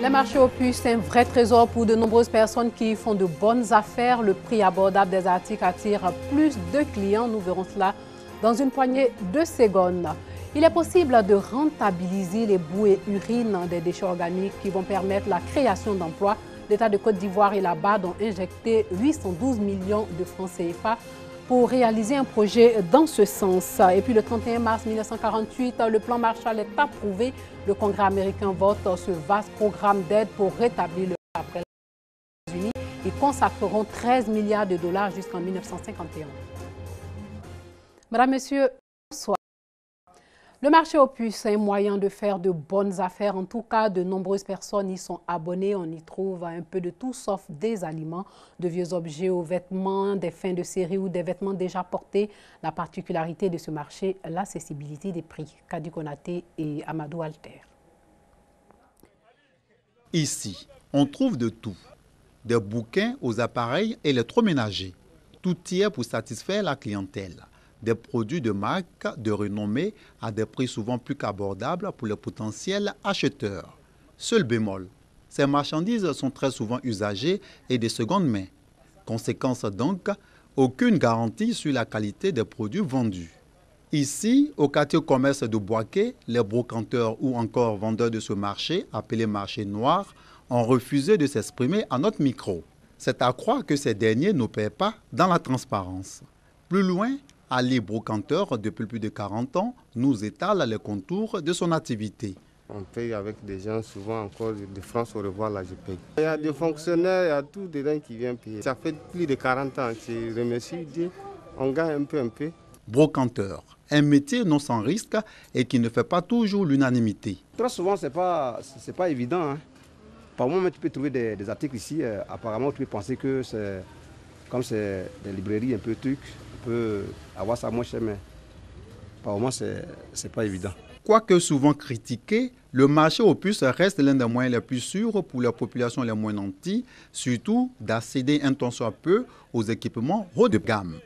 Le marché aux puces, c'est un vrai trésor pour de nombreuses personnes qui font de bonnes affaires. Le prix abordable des articles attire plus de clients. Nous verrons cela dans une poignée de secondes. Il est possible de rentabiliser les boues et urines des déchets organiques qui vont permettre la création d'emplois. L'État de Côte d'Ivoire et la BAD ont injecté 812 millions de francs CFA pour réaliser un projet dans ce sens. Et puis le 31 mars 1948, le plan Marshall est approuvé. Le Congrès américain vote ce vaste programme d'aide pour rétablir le après les États-Unis. Ils consacreront 13 milliards de dollars jusqu'en 1951. Madame, Monsieur, bonsoir. Le marché aux puces est un moyen de faire de bonnes affaires. En tout cas, de nombreuses personnes y sont abonnées. On y trouve un peu de tout sauf des aliments, de vieux objets aux vêtements, des fins de série ou des vêtements déjà portés. La particularité de ce marché, l'accessibilité des prix. Kadi Konaté et Amadou Alter. Ici, on trouve de tout. Des bouquins aux appareils électroménagers. Tout y est pour satisfaire la clientèle. Des produits de marque, de renommée, à des prix souvent plus qu'abordables pour les potentiels acheteurs. Seul bémol, ces marchandises sont très souvent usagées et de seconde main. Conséquence donc, aucune garantie sur la qualité des produits vendus. Ici, au quartier commerce de Boaké, les brocanteurs ou encore vendeurs de ce marché, appelé marché noir, ont refusé de s'exprimer à notre micro. C'est à croire que ces derniers n'opèrent pas dans la transparence. Plus loin, Ali Brocanteur, depuis plus de 40 ans, nous étale les contours de son activité. On paye avec des gens, souvent encore de France au revoir, là je paye. Il y a des fonctionnaires, il y a tout dedans qui viennent payer. Ça fait plus de 40 ans, je remercie Dieu, on gagne un peu. Brocanteur, un métier non sans risque et qui ne fait pas toujours l'unanimité. Très souvent, ce n'est pas évident. Hein. Par moment, tu peux trouver des articles ici, apparemment tu peux penser que c'est comme c'est des librairies un peu trucs. Peut avoir ça moins cher, mais par moment, c'est pas évident. Quoique souvent critiqué, le marché aux puces reste l'un des moyens les plus sûrs pour les populations les moins nanties, surtout d'accéder un tant soit peu aux équipements haut de gamme.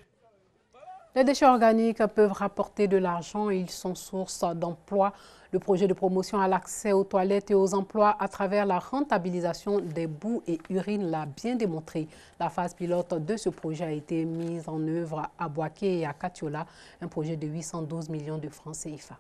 Les déchets organiques peuvent rapporter de l'argent et ils sont source d'emplois. Le projet de promotion à l'accès aux toilettes et aux emplois à travers la rentabilisation des boues et urines l'a bien démontré. La phase pilote de ce projet a été mise en œuvre à Boaké et à Katiola, un projet de 812 millions de francs CFA.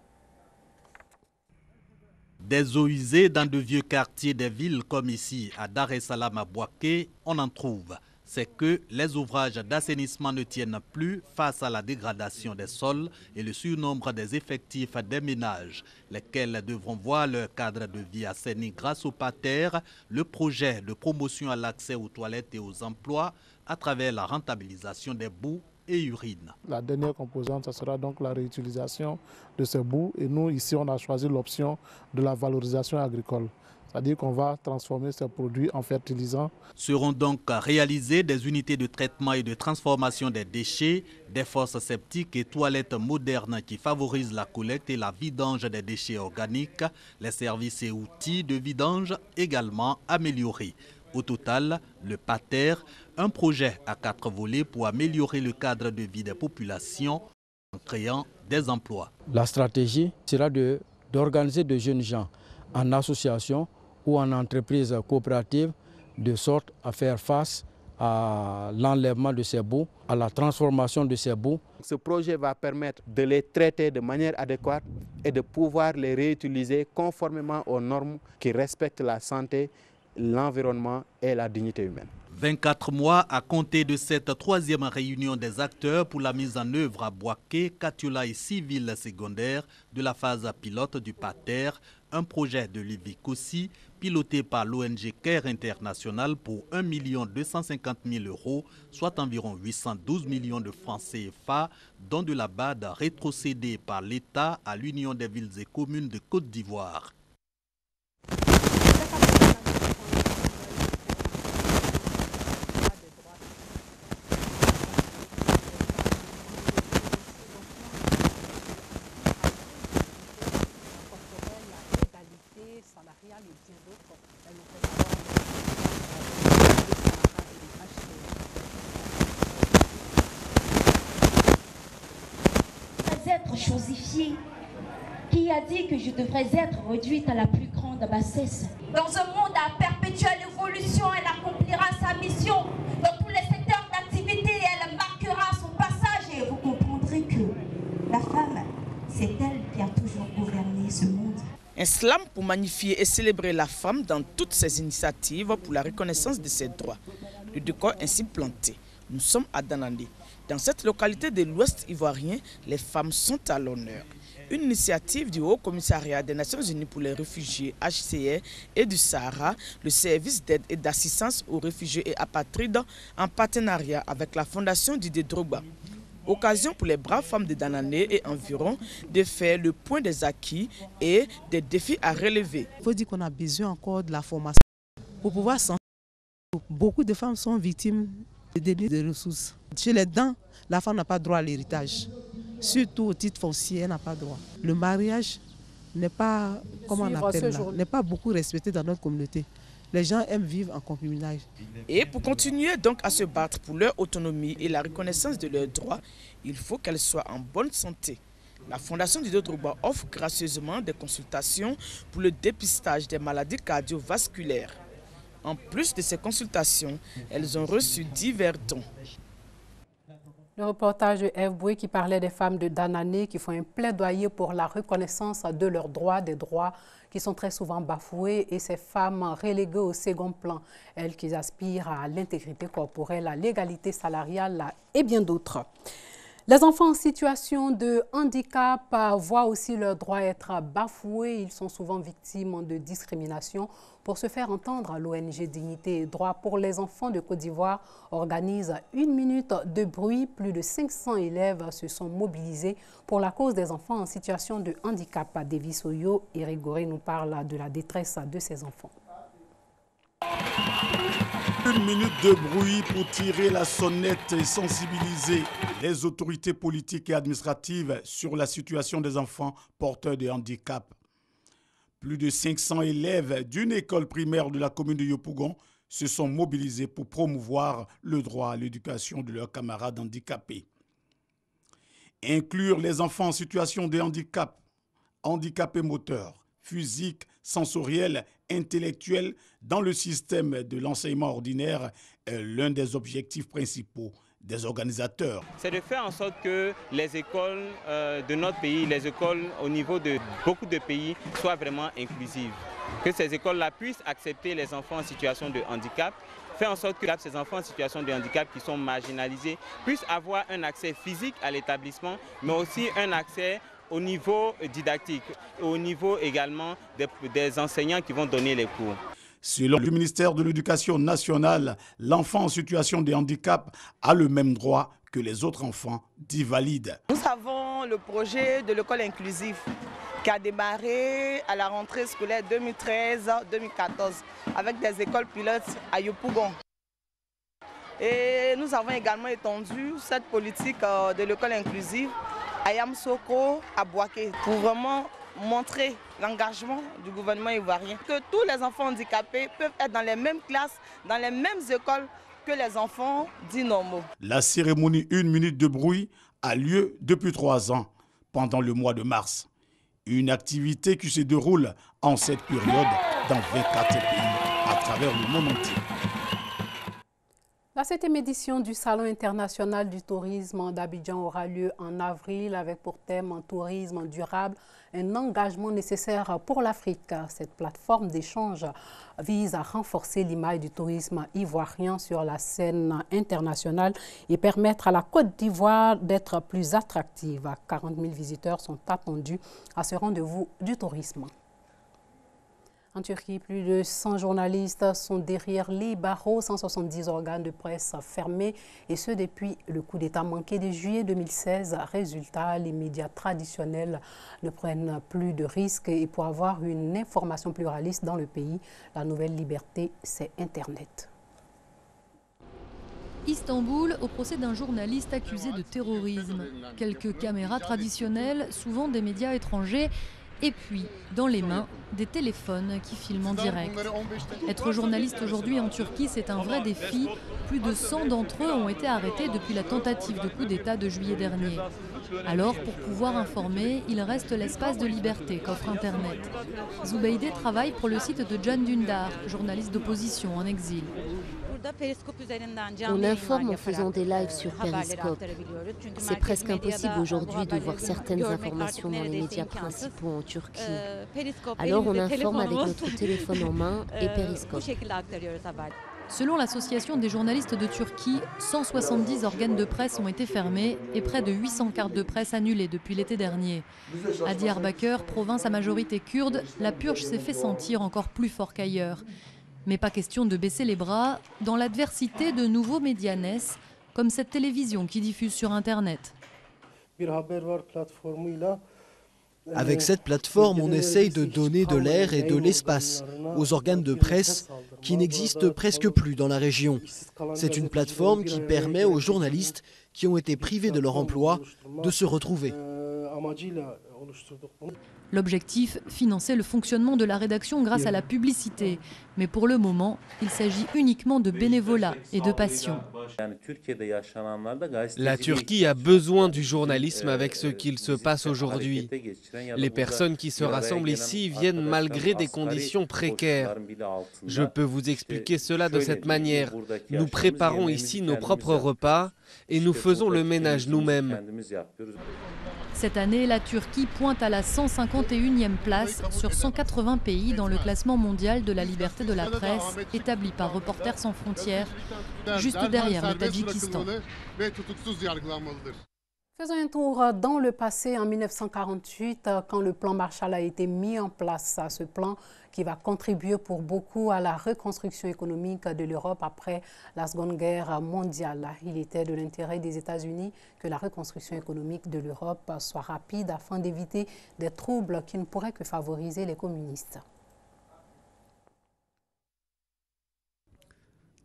Des eaux usées dans de vieux quartiers des villes comme ici à Dar es Salaam à Boaké, on en trouve. C'est que les ouvrages d'assainissement ne tiennent plus face à la dégradation des sols et le surnombre des effectifs des ménages, lesquels devront voir leur cadre de vie assaini grâce au PATER, le projet de promotion à l'accès aux toilettes et aux emplois à travers la rentabilisation des boues et urines. La dernière composante, ce sera donc la réutilisation de ces boues et nous, ici, on a choisi l'option de la valorisation agricole. C'est-à-dire qu'on va transformer ces produits en fertilisants. Seront donc réalisées des unités de traitement et de transformation des déchets, des fosses septiques et toilettes modernes qui favorisent la collecte et la vidange des déchets organiques, les services et outils de vidange également améliorés. Au total, le PATER, un projet à 4 volets pour améliorer le cadre de vie des populations en créant des emplois. La stratégie sera d'organiser de jeunes gens en association ou en entreprise coopérative de sorte à faire face à l'enlèvement de ces boues, à la transformation de ces boues. Ce projet va permettre de les traiter de manière adéquate et de pouvoir les réutiliser conformément aux normes qui respectent la santé, l'environnement et la dignité humaine. 24 mois à compter de cette troisième réunion des acteurs pour la mise en œuvre à Boaké, Katiola et 6 villes secondaires de la phase pilote du PATER, un projet de Lévi Kossi piloté par l'ONG CARE International pour 1 250 000 €, soit environ 812 millions de francs CFA, dont de la BAD rétrocédée par l'État à l'Union des villes et communes de Côte d'Ivoire. Être chosifiée, qui a dit que je devrais être réduite à la plus grande bassesse. Dans un monde à perpétuelle évolution, elle accomplira sa mission dans tous les secteurs d'activité et elle marquera son passage. Et vous comprendrez que la femme, c'est elle qui a toujours gouverné ce monde. Un slam pour magnifier et célébrer la femme dans toutes ses initiatives pour la reconnaissance de ses droits. Le décor ainsi planté. Nous sommes à Danandé. Dans cette localité de l'Ouest ivoirien, les femmes sont à l'honneur. Une initiative du Haut Commissariat des Nations Unies pour les réfugiés HCR et du Sahara, le service d'aide et d'assistance aux réfugiés et apatrides, en partenariat avec la Fondation Didier Drogba. Occasion pour les braves femmes de Danandé et environ de faire le point des acquis et des défis à relever. Il faut dire qu'on a besoin encore de la formation pour pouvoir sentir. Beaucoup de femmes sont victimes de débit de ressources. Chez les dents, la femme n'a pas droit à l'héritage. Surtout au titre foncier, elle n'a pas droit. Le mariage n'est pas, comment on appelle là, n'est pas beaucoup respecté dans notre communauté. Les gens aiment vivre en concubinage. Et pour continuer donc à se battre pour leur autonomie et la reconnaissance de leurs droits, il faut qu'elles soient en bonne santé. La Fondation Didier Drogba offre gracieusement des consultations pour le dépistage des maladies cardiovasculaires. En plus de ces consultations, elles ont reçu divers dons. Le reportage de F. Boué qui parlait des femmes de Danandé qui font un plaidoyer pour la reconnaissance de leurs droits, des droits qui sont très souvent bafoués et ces femmes reléguées au second plan, elles qui aspirent à l'intégrité corporelle, à l'égalité salariale et bien d'autres. Les enfants en situation de handicap voient aussi leurs droits être bafoués. Ils sont souvent victimes de discrimination. Pour se faire entendre, l'ONG Dignité et Droits pour les enfants de Côte d'Ivoire organise 1 minute de bruit. Plus de 500 élèves se sont mobilisés pour la cause des enfants en situation de handicap. Davis Oyo et Rigoré nous parlent de la détresse de ces enfants. 1 minute de bruit pour tirer la sonnette et sensibiliser les autorités politiques et administratives sur la situation des enfants porteurs de handicap. Plus de 500 élèves d'une école primaire de la commune de Yopougon se sont mobilisés pour promouvoir le droit à l'éducation de leurs camarades handicapés. Inclure les enfants en situation de handicap, handicapés moteurs, physiques, sensoriels, intellectuels dans le système de l'enseignement ordinaire est l'un des objectifs principaux des organisateurs. C'est de faire en sorte que les écoles de notre pays, les écoles au niveau de beaucoup de pays soient vraiment inclusives. Que ces écoles-là puissent accepter les enfants en situation de handicap, faire en sorte que ces enfants en situation de handicap qui sont marginalisés puissent avoir un accès physique à l'établissement, mais aussi un accès au niveau didactique, au niveau également des enseignants qui vont donner les cours. Selon le ministère de l'Éducation nationale, l'enfant en situation de handicap a le même droit que les autres enfants dits valides. Nous avons le projet de l'école inclusive qui a démarré à la rentrée scolaire 2013-2014 avec des écoles pilotes à Yopougon. Et nous avons également étendu cette politique de l'école inclusive à Yamsoko, à Boaké, pour vraiment montrer l'engagement du gouvernement ivoirien. Que tous les enfants handicapés peuvent être dans les mêmes classes, dans les mêmes écoles que les enfants dits normaux. La cérémonie 1 minute de bruit a lieu depuis 3 ans, pendant le mois de mars. Une activité qui se déroule en cette période dans 24 pays à travers le monde entier. La 7e édition du Salon international du tourisme d'Abidjan aura lieu en avril avec pour thème un tourisme durable, un engagement nécessaire pour l'Afrique. Cette plateforme d'échange vise à renforcer l'image du tourisme ivoirien sur la scène internationale et permettre à la Côte d'Ivoire d'être plus attractive. 40 000 visiteurs sont attendus à ce rendez-vous du tourisme. En Turquie, plus de 100 journalistes sont derrière les barreaux, 170 organes de presse fermés, et ce depuis le coup d'État manqué de juillet 2016. Résultat, les médias traditionnels ne prennent plus de risques et pour avoir une information pluraliste dans le pays, la nouvelle liberté, c'est Internet. Istanbul, au procès d'un journaliste accusé de terrorisme. Quelques caméras traditionnelles, souvent des médias étrangers, et puis, dans les mains, des téléphones qui filment en direct. Être journaliste aujourd'hui en Turquie, c'est un vrai défi. Plus de 100 d'entre eux ont été arrêtés depuis la tentative de coup d'État de juillet dernier. Alors, pour pouvoir informer, il reste l'espace de liberté qu'offre Internet. Zoubeideh travaille pour le site de Can Dündar, journaliste d'opposition en exil. On informe en faisant des lives sur Periscope. C'est presque impossible aujourd'hui de voir certaines informations dans les médias principaux en Turquie. Alors on informe avec notre téléphone en main et Periscope. Selon l'Association des journalistes de Turquie, 170 organes de presse ont été fermés et près de 800 cartes de presse annulées depuis l'été dernier. À Diyarbakır, province à majorité kurde, la purge s'est fait sentir encore plus fort qu'ailleurs. Mais pas question de baisser les bras. Dans l'adversité, de nouveaux médias naissent, comme cette télévision qui diffuse sur Internet. Avec cette plateforme, on essaye de donner de l'air et de l'espace aux organes de presse qui n'existent presque plus dans la région. C'est une plateforme qui permet aux journalistes qui ont été privés de leur emploi de se retrouver. L'objectif, financer le fonctionnement de la rédaction grâce à la publicité. Mais pour le moment, il s'agit uniquement de bénévolat et de passion. La Turquie a besoin du journalisme avec ce qu'il se passe aujourd'hui. Les personnes qui se rassemblent ici viennent malgré des conditions précaires. Je peux vous expliquer cela de cette manière. Nous préparons ici nos propres repas et nous faisons le ménage nous-mêmes. Cette année, la Turquie pointe à la 151e place sur 180 pays dans le classement mondial de la liberté de la presse établi par Reporters sans frontières, juste derrière le Tadjikistan. Faisons un tour dans le passé, en 1948, quand le plan Marshall a été mis en place. Ce plan qui va contribuer pour beaucoup à la reconstruction économique de l'Europe après la Seconde Guerre mondiale. Il était de l'intérêt des États-Unis que la reconstruction économique de l'Europe soit rapide afin d'éviter des troubles qui ne pourraient que favoriser les communistes.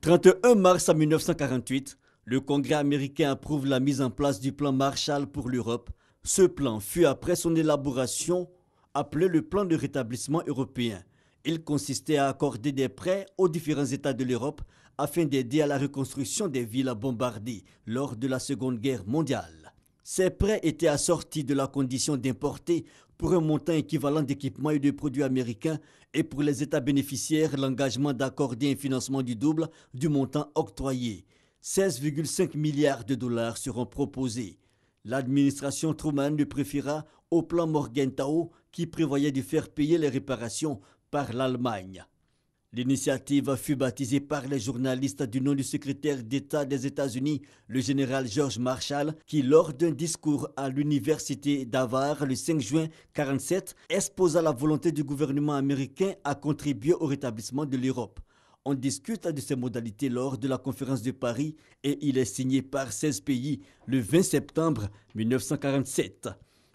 31 mars 1948, le Congrès américain approuve la mise en place du plan Marshall pour l'Europe. Ce plan fut, après son élaboration, appelé le plan de rétablissement européen. Il consistait à accorder des prêts aux différents États de l'Europe afin d'aider à la reconstruction des villes bombardées lors de la Seconde Guerre mondiale. Ces prêts étaient assortis de la condition d'importer pour un montant équivalent d'équipements et de produits américains et pour les États bénéficiaires l'engagement d'accorder un financement du double du montant octroyé. 16,5 milliards de dollars seront proposés. L'administration Truman le préféra au plan Morgenthau qui prévoyait de faire payer les réparations par l'Allemagne. L'initiative fut baptisée par les journalistes du nom du secrétaire d'État des États-Unis, le général George Marshall, qui, lors d'un discours à l'université d'Harvard le 5 juin 1947, exposa la volonté du gouvernement américain à contribuer au rétablissement de l'Europe. On discute de ces modalités lors de la conférence de Paris et il est signé par 16 pays le 20 septembre 1947.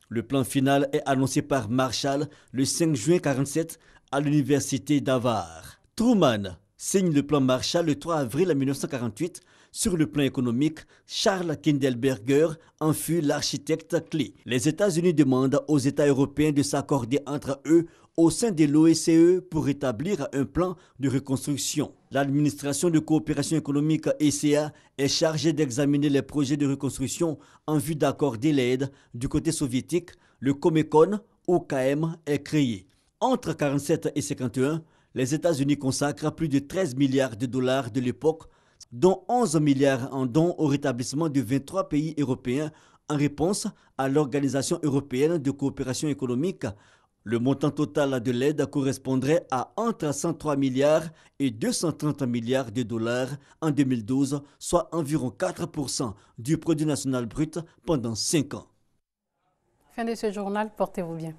Le plan final est annoncé par Marshall le 5 juin 1947 à l'université d'Harvard. Truman signe le plan Marshall le 3 avril 1948. Sur le plan économique, Charles Kindleberger en fut l'architecte clé. Les États-Unis demandent aux États européens de s'accorder entre eux au sein de l'OSCE pour établir un plan de reconstruction. L'administration de coopération économique ECA est chargée d'examiner les projets de reconstruction en vue d'accorder l'aide. Du côté soviétique, le Comecon, OKM, est créé. Entre 1947 et 1951, les États-Unis consacrent plus de 13 milliards de dollars de l'époque, dont 11 milliards en dons au rétablissement de 23 pays européens en réponse à l'Organisation européenne de coopération économique. Le montant total de l'aide correspondrait à entre 103 milliards et 230 milliards de dollars en 2012, soit environ 4% du produit national brut pendant 5 ans. Fin de ce journal, portez-vous bien.